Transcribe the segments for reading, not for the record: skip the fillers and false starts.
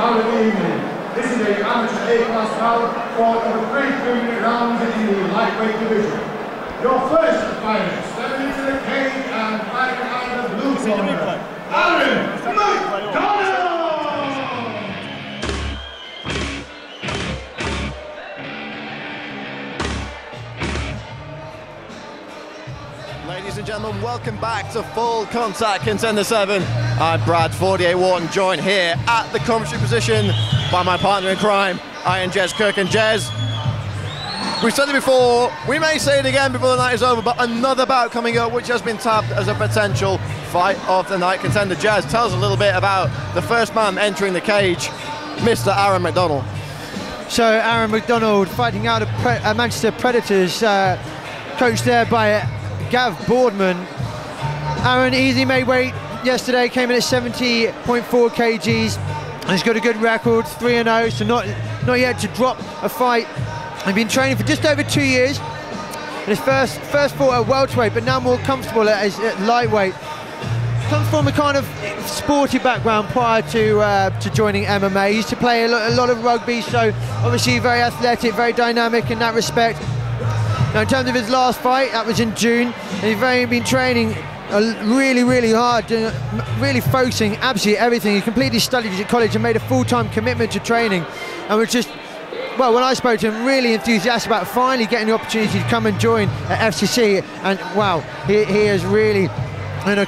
bout of the evening. This is a amateur A-class bout fought over 3 3-minute rounds in the lightweight division. Your first fighter, stepping into the cage and fighting out of the blue corner, McDonnell! Ladies and gentlemen, welcome back to Full Contact Contender 7. I'm Brad 48 Wharton, joined here at the commentary position by my partner in crime, Iron Jez Kirk. And Jez, we've said it before, we may say it again before the night is over, but another bout coming up which has been tabbed as a potential fight of the night contender. Jez, tell us a little bit about the first man entering the cage, Mr. Aaron McDonnell. So Aaron McDonnell fighting out of Manchester Predators, coached there by Gav Boardman. Aaron easily made weight yesterday, came in at 70.4 kgs, and he's got a good record, 3-0, so not yet to drop a fight. He's been training for just over 2 years, and his first fought at welterweight, but now more comfortable at lightweight. Comes from a kind of sporty background prior to joining MMA. He used to play a lot of rugby, so obviously very athletic, very dynamic in that respect. Now, in terms of his last fight, that was in June, and he's been training really hard, really focusing absolutely everything. He completely studied at college and made a full-time commitment to training, and was just, well, when I spoke to him, really enthusiastic about finally getting the opportunity to come and join at FCC, and wow, he has really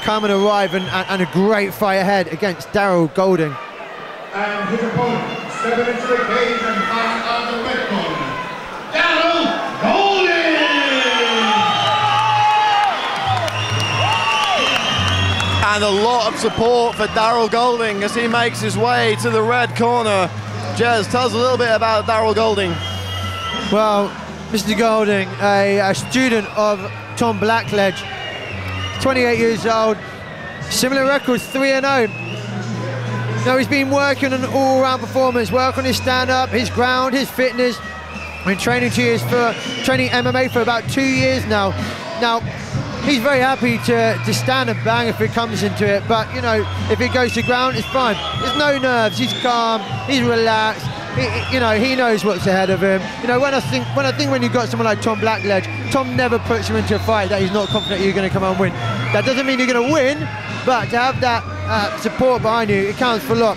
come and arrive, and a great fight ahead against Daryl Golding. And his opponent, stepping into the cage and fighting out the red corner, Daryl Golding! And a lot of support for Daryl Golding as he makes his way to the red corner. Jez, tell us a little bit about Daryl Golding. Well, Mr. Golding, a student of Tom Blackledge, 28 years old, similar records, 3-0. Now he's been working on an all-round performance, work on his stand-up, his ground, his fitness. Been training training MMA for about 2 years now. Now, he's very happy to stand and bang if it comes into it, but you know, if it goes to ground, it's fine. There's no nerves, he's calm, he's relaxed, he knows what's ahead of him. You know, when I think when you've got someone like Tom Blackledge, Tom never puts you into a fight that he's not confident you're going to come out and win. That doesn't mean you're going to win, but to have that support behind you, it counts for a lot.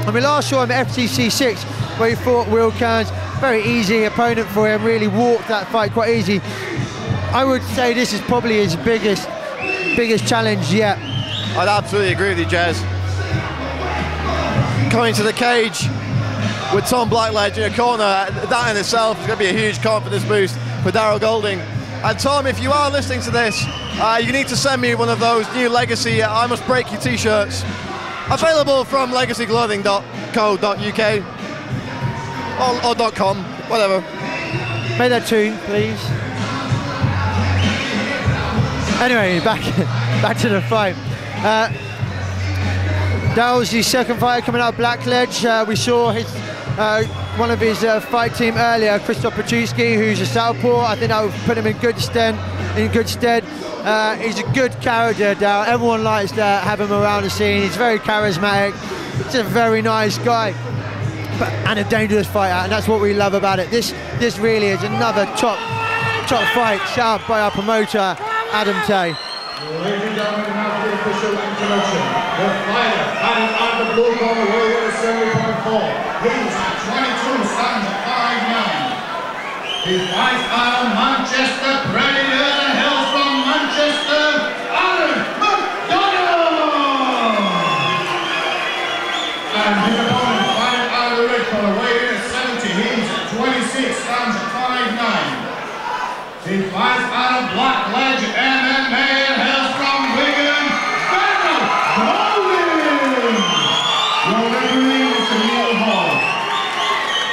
And we last saw him at FCC 6, where he fought Will Kearns, very easy opponent for him, really walked that fight quite easy. I would say this is probably his biggest challenge yet. I'd absolutely agree with you, Jez. Coming to the cage with Tom Blackledge in a corner, that in itself is going to be a huge confidence boost for Daryl Golding. And Tom, if you are listening to this, you need to send me one of those new Legacy I Must Break You t-shirts, available from legacyclothing.co.uk or .com, whatever. Make that tune, please. Anyway, back to the fight. Daryl's the second fighter coming out of Blackledge. We saw his one of his fight team earlier, Krzysztof Paczewski, who's a southpaw. I think that would put him in good stead. He's a good character, Daryl. Everyone likes to have him around the scene. He's very charismatic. He's a very nice guy, and a dangerous fighter, and that's what we love about it. This really is another top fight set up by our promoter, Adam Tay. Ladies and gentlemen, now the official introduction. The fighter fighting out the blue corner, weighing at 70.4. He's 22, stands at 5'9". He fights out of Manchester Predators and hails from Manchester, Aaron McDonnell! And his opponent fighting out of the red corner, weighing at 70. He's 26, stands at 5'9". He fights out of Blackledge MMA and hails from Wigan, Daryl Golding! Your referee is Neil Hall.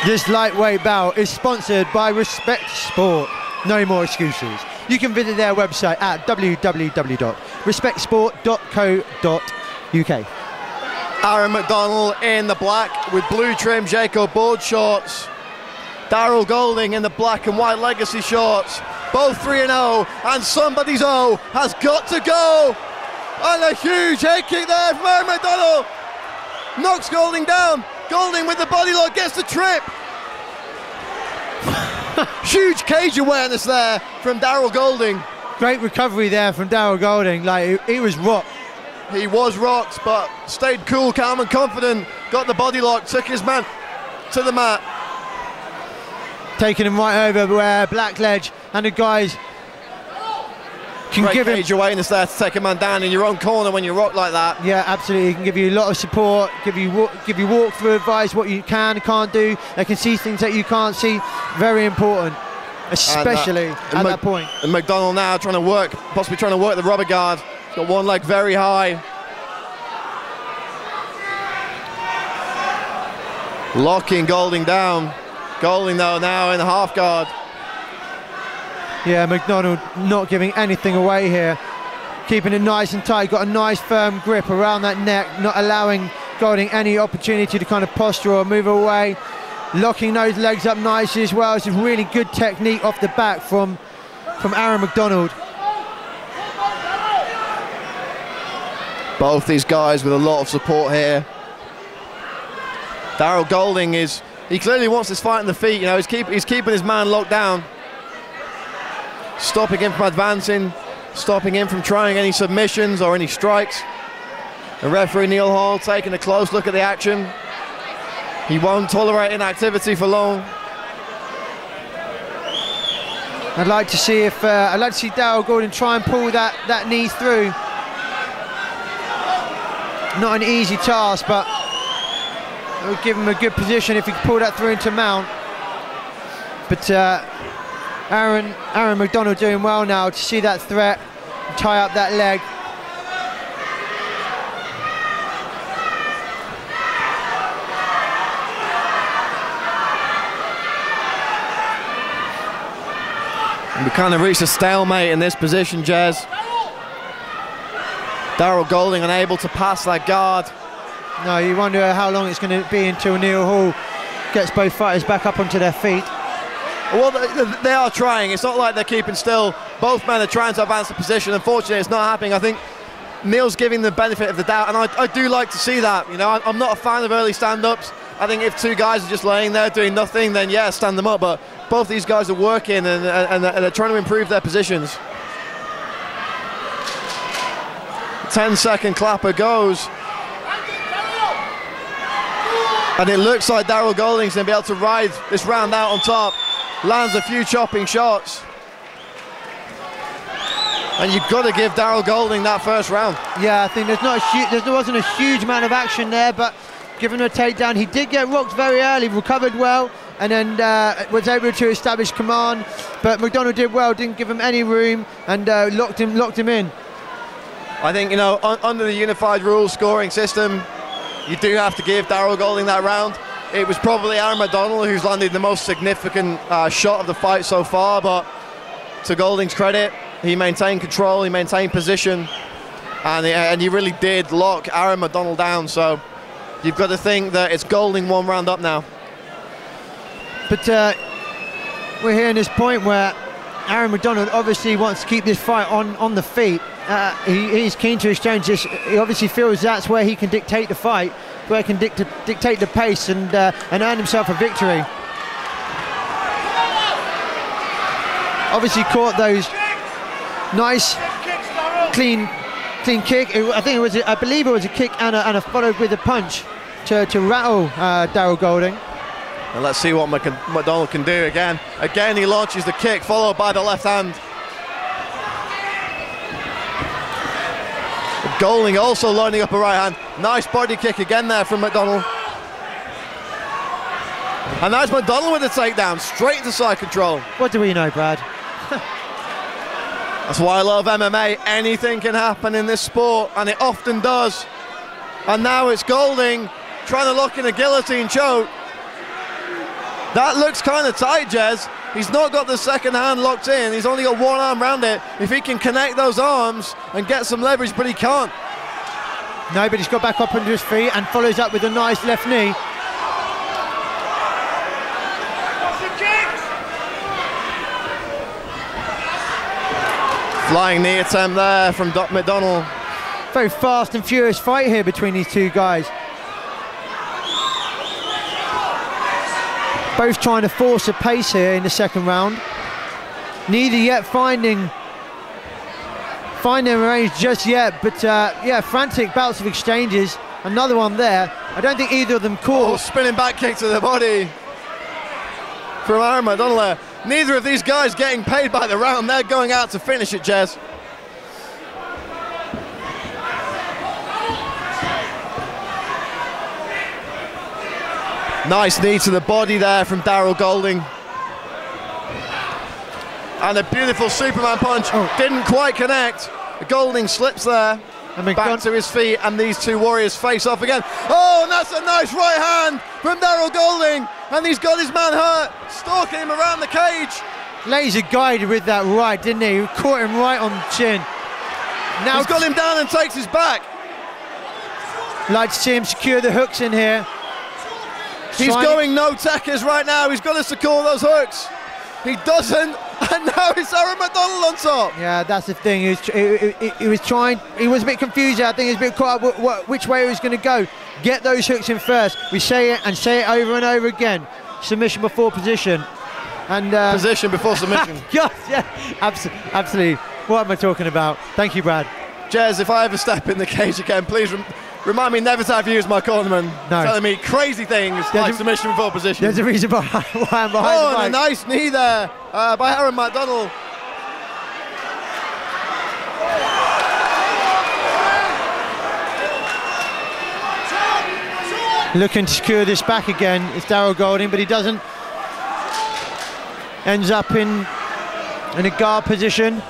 This lightweight bout is sponsored by Respect Sport. No more excuses. You can visit their website at www.respectsport.co.uk. Aaron McDonnell in the black with blue trim Jacob board shorts. Daryl Golding in the black and white Legacy shorts. Both 3-0, and somebody's O has got to go. And a huge head kick there from Aaron McDonnell. knocks Golding down. Golding with the body lock gets the trip. Huge cage awareness there from Daryl Golding. Great recovery there from Daryl Golding. Like, he was rocked. He was rocked, but stayed cool, calm and confident. Got the body lock, took his man to the mat. Taking him right over where Blackledge and the guys can Great give him cage awareness there to take a man down in your own corner when you rock like that. Yeah, absolutely. He can give you a lot of support, give you walkthrough advice, what you can and can't do. They can see things that you can't see. Very important, especially at that point. And McDonnell now trying to work, possibly trying to work the rubber guard. He's got one leg very high. Locking Golding down. Golding though now in the half guard. Yeah, McDonnell not giving anything away here. Keeping it nice and tight, got a nice firm grip around that neck, not allowing Golding any opportunity to kind of posture or move away. Locking those legs up nicely as well. It's a really good technique off the back from Aaron McDonnell. Both these guys with a lot of support here. Daryl Golding he clearly wants this fight on the feet, you know, he's keeping his man locked down. Stopping him from advancing, stopping him from trying any submissions or any strikes. The referee Neil Hall taking a close look at the action. He won't tolerate inactivity for long. I'd like to see Daryl Golding try and pull that knee through. Not an easy task, but it would give him a good position if he could pull that through into mount. But Aaron McDonnell doing well now to see that threat, tie up that leg. And we kind of reached a stalemate in this position, Jez. Daryl Golding unable to pass that guard. No, you wonder how long it's going to be until Neil Hall gets both fighters back up onto their feet. Well, they are trying. It's not like they're keeping still. Both men are trying to advance the position. Unfortunately, it's not happening. I think Neil's giving the benefit of the doubt, and I do like to see that. You know, I'm not a fan of early stand-ups. I think if two guys are just laying there doing nothing, then yeah, stand them up. But both these guys are working and they're trying to improve their positions. 10-second clapper goes. And it looks like Daryl Golding's going to be able to ride this round out on top. Lands a few chopping shots. And you've got to give Daryl Golding that first round. Yeah, I think there wasn't a huge amount of action there, but given a takedown, he did get rocked very early, recovered well, and then was able to establish command. But McDonnell did well, didn't give him any room, and locked him in. I think, you know, under the unified rules scoring system, you do have to give Daryl Golding that round. It was probably Aaron McDonnell who's landed the most significant shot of the fight so far, but to Golding's credit, he maintained control, he maintained position, and he really did lock Aaron McDonnell down. So you've got to think that it's Golding one round up now. But we're hearing this point where Aaron McDonnell obviously wants to keep this fight on the feet. He's keen to exchange this. He obviously feels that's where he can dictate the fight, where he can dictate the pace and earn himself a victory. Obviously caught those nice, clean kick. I believe it was a kick and a followed with a punch to rattle Daryl Golding. And let's see what McDonnell can do again. Again, he launches the kick, followed by the left hand. Golding also lining up a right hand. Nice body kick again there from McDonnell. And that's McDonnell with the takedown, straight into side control. What do we know, Brad? That's why I love MMA. Anything can happen in this sport, and it often does. And now it's Golding trying to lock in a guillotine choke. That looks kind of tight, Jez. He's not got the second hand locked in. He's only got one arm around it. If he can connect those arms and get some leverage, but he can't. No, but he's got back up under his feet and follows up with a nice left knee. Flying knee attempt there from McDonnell. Very fast and furious fight here between these two guys. Both trying to force a pace here in the second round. Neither yet finding range just yet, but yeah, frantic bouts of exchanges. Another one there. I don't think either of them caught. Oh, spinning back kick to the body from Aaron McDonnell. Neither of these guys getting paid by the round. They're going out to finish it, Jez. Nice knee to the body there from Daryl Golding. And a beautiful Superman punch. Didn't quite connect. Golding slips there. Back to his feet, and these two warriors face off again. Oh, and that's a nice right hand from Daryl Golding. And he's got his man hurt, stalking him around the cage. Laser guided with that right, didn't he? He caught him right on the chin. Now he's got him down and takes his back. Like to see him secure the hooks in here. He's going no techers right now. He's got to secure those hooks. He doesn't, and now it's Aaron McDonnell on top. Yeah, that's the thing. He was trying. He was a bit confused. I think he was a bit caught up which way he was going to go. Get those hooks in first. We say it and say it over and over again. Submission before position, and position before submission. Yes, yeah, absolutely. What am I talking about? Thank you, Brad. Jez, if I ever step in the cage again, please remind me never to have used my cornerman telling me crazy things like submission before position. There's a reason why I'm behind the mic. And a nice knee there by Aaron McDonnell. Looking to secure this back again. It's Daryl Golding, but he doesn't. Ends up in a guard position,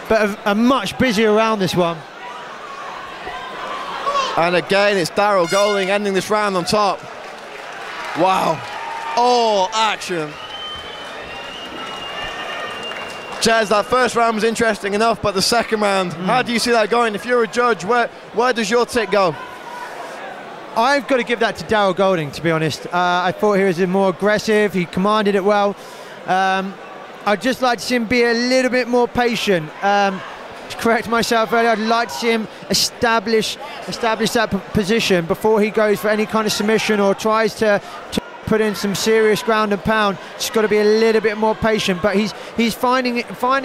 but a much busier round this one. And again, it's Daryl Golding ending this round on top. Wow, all action. Jez, that first round was interesting enough, but the second round, how do you see that going? If you're a judge, where does your tick go? I've got to give that to Daryl Golding, to be honest. I thought he was more aggressive, he commanded it well. I'd just like to see him be a little bit more patient. To correct myself earlier, I'd like to see him establish that position before he goes for any kind of submission or tries to put in some serious ground and pound. Just got to be a little bit more patient, but he's finding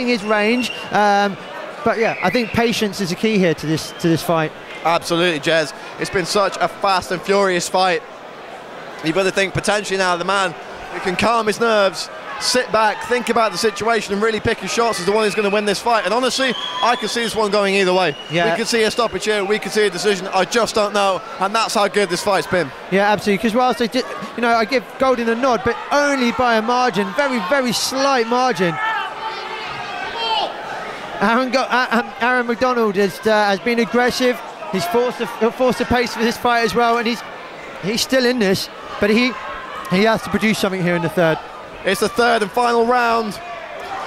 his range. But yeah, I think patience is the key here to this fight. Absolutely, Jez. It's been such a fast and furious fight. You've got to think potentially now the man who can calm his nerves, sit back, think about the situation and really pick his shots is the one who's going to win this fight. And honestly, I can see this one going either way. Yeah. We could see a stoppage here, we could see a decision. I just don't know, and that's how good this fight's been. Yeah, absolutely, because whilst I did, I give Golding a nod, but only by a margin, very, very slight margin. Aaron McDonnell has been aggressive. He's forced the pace for this fight as well, and he's still in this, but he has to produce something here in the third. It's the third and final round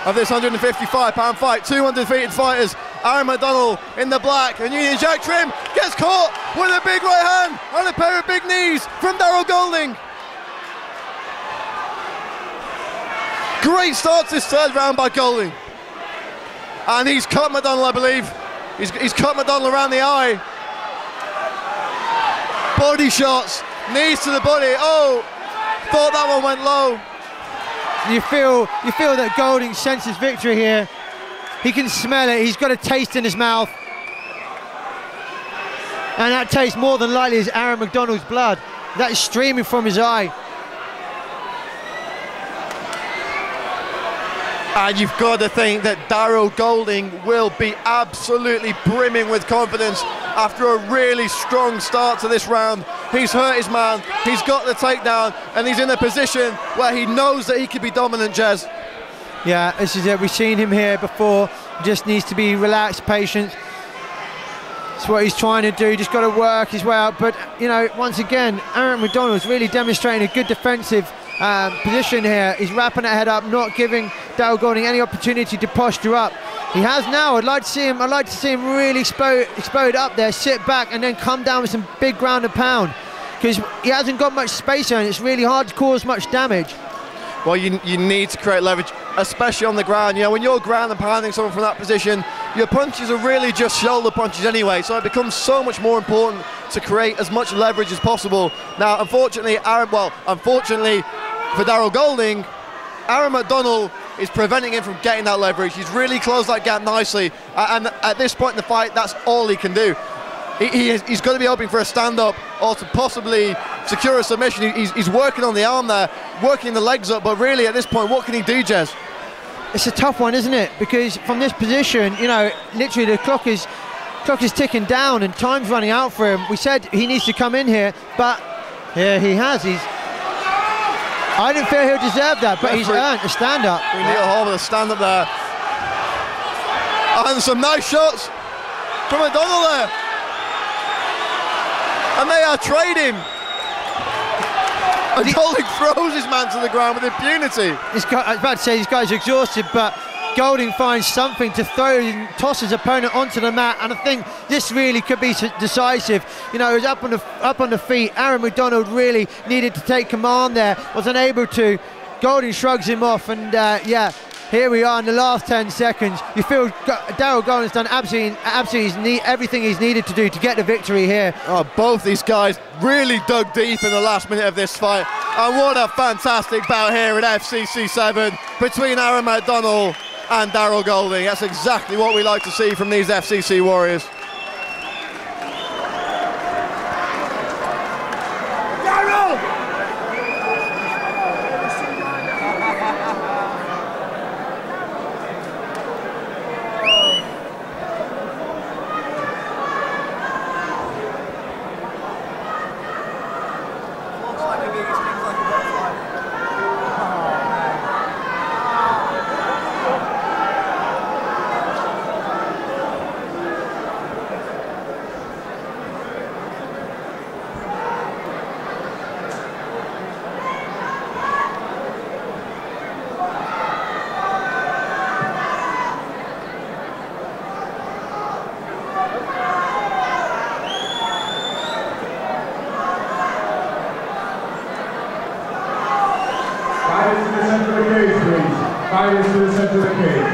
of this 155-pound fight. Two undefeated fighters. Aaron McDonnell in the black and Union Jack trim gets caught with a big right hand and a pair of big knees from Daryl Golding. Great start to this third round by Golding. And he's cut McDonnell, I believe. He's cut McDonnell around the eye. Body shots, knees to the body. Oh, thought that one went low. You feel that Golding senses victory here. He can smell it. He's got a taste in his mouth, and that taste more than likely is Aaron McDonnell's blood. That is streaming from his eye. And you've got to think that Daryl Golding will be absolutely brimming with confidence after a really strong start to this round. He's hurt his man, he's got the takedown, and he's in a position where he knows that he can be dominant, Jez. Yeah, this is it. We've seen him here before. He just needs to be relaxed, patient. That's what he's trying to do. Just got to work his way out. But, once again, Aaron McDonnell's really demonstrating a good defensive position here. He's wrapping that head up, not giving Daryl Golding any opportunity to posture up. He has now. I'd like to see him really explode up there, sit back, and then come down with some big ground and pound, because he hasn't got much space here and it's really hard to cause much damage. Well, you need to create leverage, especially on the ground. When you're ground and pounding someone from that position, your punches are really just shoulder punches anyway, so it becomes so much more important to create as much leverage as possible. Now, unfortunately, for Daryl Golding, Aaron McDonnell is preventing him from getting that leverage. He's really closed that gap nicely, and at this point in the fight, that's all he can do. He's going to be hoping for a stand-up or to possibly secure a submission. He's working on the arm there, working the legs up, but really at this point, what can he do, Jez? It's a tough one, isn't it? Because from this position, you know, literally the clock is ticking down and time's running out for him. We said he needs to come in here, but here he has. I didn't feel he'll deserve that, but he's earned a stand-up. We need a hold of the stand-up there. And some nice shots from McDonnell there. And they are trading. And Golding throws his man to the ground with impunity. I was about to say, this guy's exhausted, but Golding finds something to throw and toss his opponent onto the mat, and I think this really could be decisive. You know, he was up on the feet. Aaron McDonnell really needed to take command there, was unable to. Golding shrugs him off, and yeah, here we are in the last 10 seconds. You feel Daryl Golding's done absolutely everything he's needed to do to get the victory here. Oh, both these guys really dug deep in the last minute of this fight, and what a fantastic bout here at FCC 7 between Aaron McDonnell and Daryl Golding. That's exactly what we like to see from these FCC warriors. Daryl! Fighters to the center of the cage.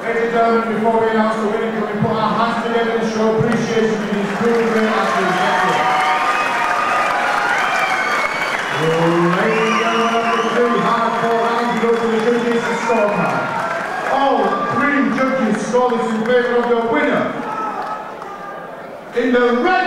Ladies and gentlemen, before we announce the winner, can we put our hands together to show appreciation to these two great athletes? Ladies and gentlemen, after 3 hardcore rounds, go to the judges and scorecard. All 3 judges score this in favour of the winner. In the red